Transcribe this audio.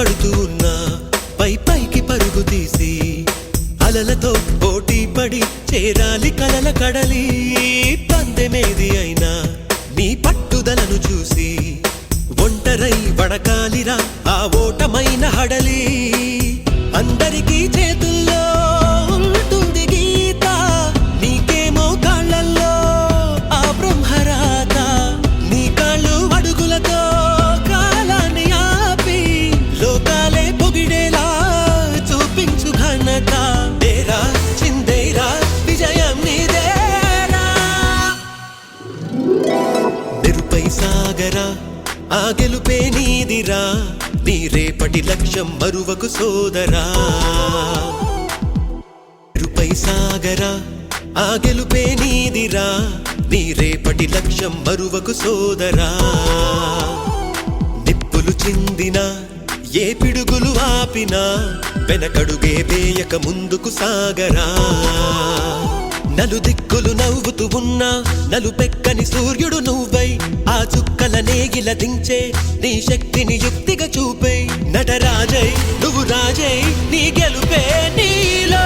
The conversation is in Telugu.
పడుతూ ఉన్నా పైకి పరుగు తీసి అలలతో పోటీ పడి చేరాలి కలల కడలి పందెమేది అయినా నీ పట్టుదలను చూసి ఒంటరై వడకాలిరా ఆ ఓటమైన హడలి అందరికీ చేతుల్లో ఉంటుంది గీత నీకేమో కాళ్ళల్లో ఆ బ్రహ్మరాత నీ కాళ్ళు అడుగులతో కాలాన్ని ఆపి లోకాలే పొగిడేలా చూపించు ఘనత తేరా చిందేరా విజయం నీదేరా నిరుపై సాగరా ఆ గెలుపే నీదిరా నీ రేపటి లక్ష్యం మరువకు సోదరా నిరుపై సాగరా ఆ గెలుపే నీదిరా నీ రేపటి లక్ష్యం మరువకు సోదరా నిప్పులు చిందినా ఏ పిడుగులు ఆపినా వెనకడుగే వేయక ముందుకు సాగరా నలుదిక్కులు నవ్వుతూ ఉన్నా నలుపెక్కని సూర్యుడు నువ్వై ఆ చుక్కల నేగిల దించే నీ శక్తిని యుక్తిగా చూపే నటరాజై నువ్వు రాజై నీ గెలుపే నీలో